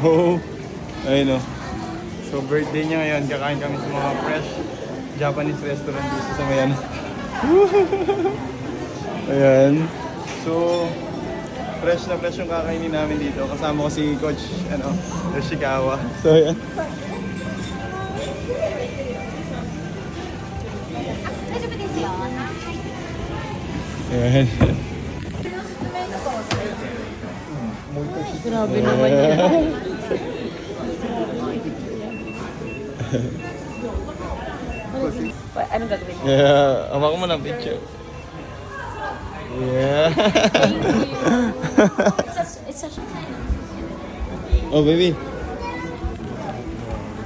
Oo. Ayun o. So birthday niya ngayon. Kakain kami sa mga fresh Japanese restaurant dito sa Mayan. Ayan. So, fresh na fresh yung kakainin namin dito. Kasama ko si Coach, Yoshikawa. So, ayan. Ayan. Grabe naman yan. Anong gagawin mo? Yeah, hamak mo ng picture. Yeah. It's such a Oh, baby.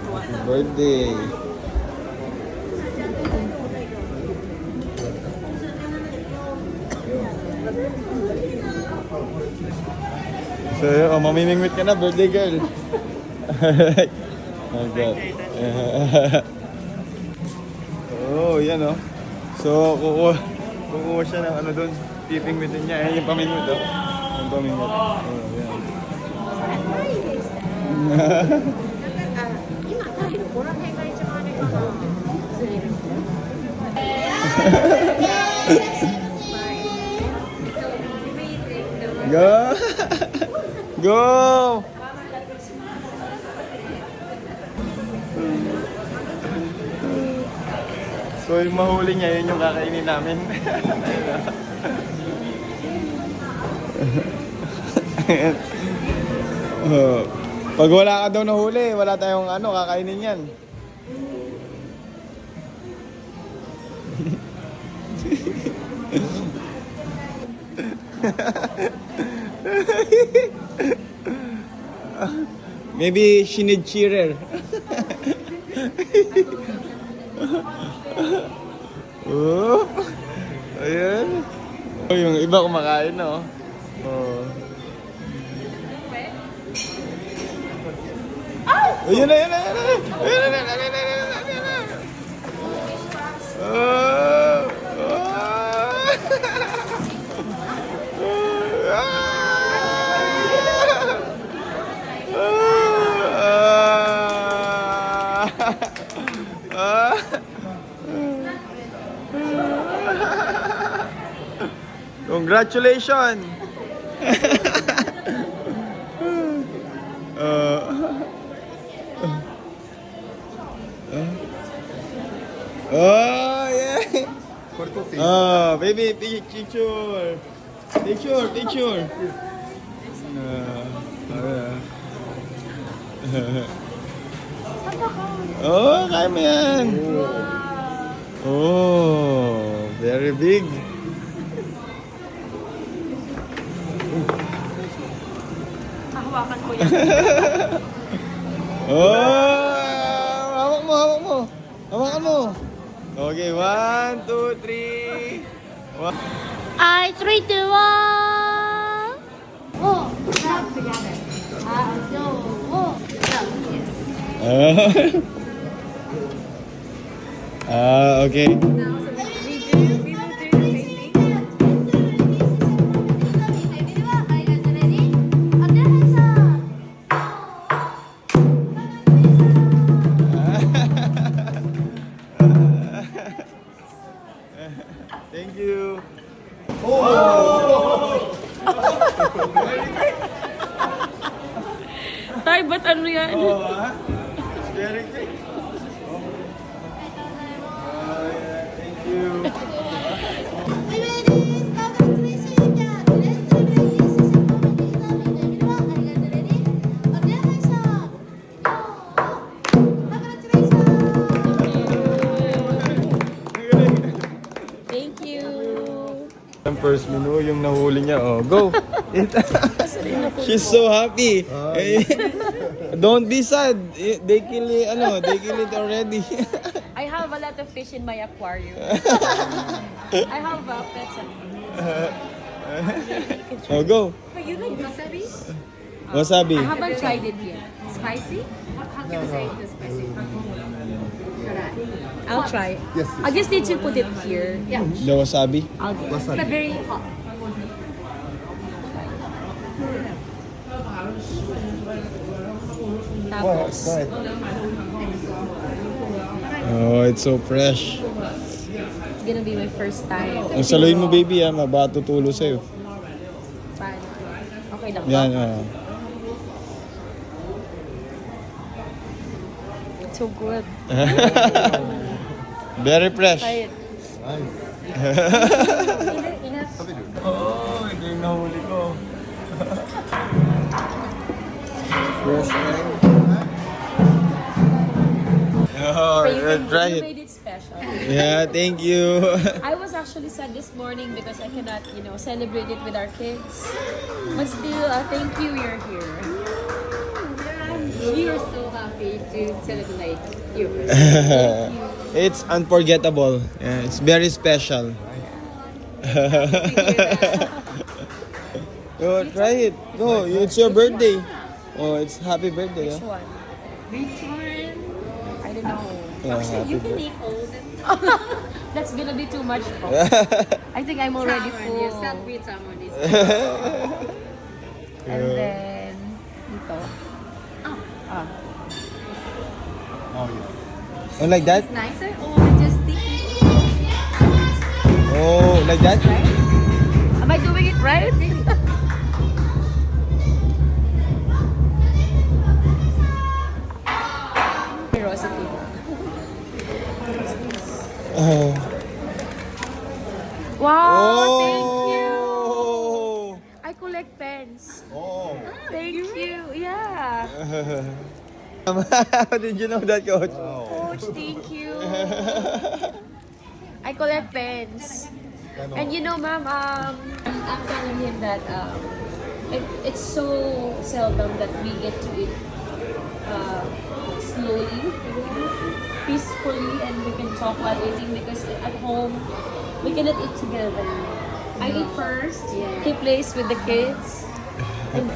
Happy birthday. So, mamimingwit ka na, birthday girl. Oh, God. Oh, yan oh. So, kukuha siya ng ano doon. Pipingwitin niya. Ayan yung pamingwit oh. Yung pamingwit. Oh, yan. Go! Go! So yung mahuli niya, yun yung kakainin namin. Pag wala ka daw nahuli, wala tayong kakainin yan. Maybe she need cheerer. Oh, ayan. Oh, yung iba kumakain, no? Oh. Oh, yun na, yun na, yun na. Yun na, yun na, yun na, yun na, yun na. Oh, congratulations! Oh, yeah! Oh, baby, picture! Picture, picture! Oh, kaya mo yan! Oh, very big! Hawakan ko yan. Oh! Hawak mo, hawak mo! Hawakan mo! Okay, 1, 2, 3. I 3, 2, 1. Oh, clap together. Okay. Now, so we do the same thing. Thank you. Oh! Tay, ba't ano yan? Oh, ha? Very quick. Yeah, thank you. Thank you. Ang first menu, yung nahuli niya. Oh, go! She's so happy. Don't be sad. They kill it, they kill it already. I have a lot of fish in my aquarium. I have pets. Oh, go. But you like wasabi? Wasabi. I haven't tried it yet. Spicy? How can you say it's spicy? I'll try. Yes, I just need to put it here. Yeah. The wasabi. I'll do it. Wasabi. But very hot. Tapos, Oh, it's so fresh. it's gonna be my first time. Ang saluhin mo, baby, ha? Mabatutulo sa'yo. Paano? Okay lang ba? Yan, oh. It's so good. Very fresh. Try it. Oo, ito yung nahuli ko. Fresh egg. Oh, try You it. made it special. Yeah, thank you. I was actually sad this morning because I cannot, celebrate it with our kids. But still, thank you, you're here. We are so happy to celebrate you. It's unforgettable. Yeah, it's very special. Go, try it. Go, it's your birthday. Oh, it's happy birthday. Which Yeah. one? Which one? I don't know. Yeah, Actually, happy you can birthday. eat all of them. That's gonna be too much. I think I'm already Salmon, you full. said with salmon is. And then, dito. Ah. Oh, like that? Nicer or just sticky? Oh, like that? Right? Am I doing it right? Curiosity. Oh. Wow, thank you. Oh. I collect pens. Oh. Thank you. Yeah. How did you know that, Coach? Coach, thank you. I collect pens. And ma'am, I'm telling him that it's so seldom that we get to eat slowly, peacefully, and we can talk while eating because at home we cannot eat together. I eat first, he plays with the kids, and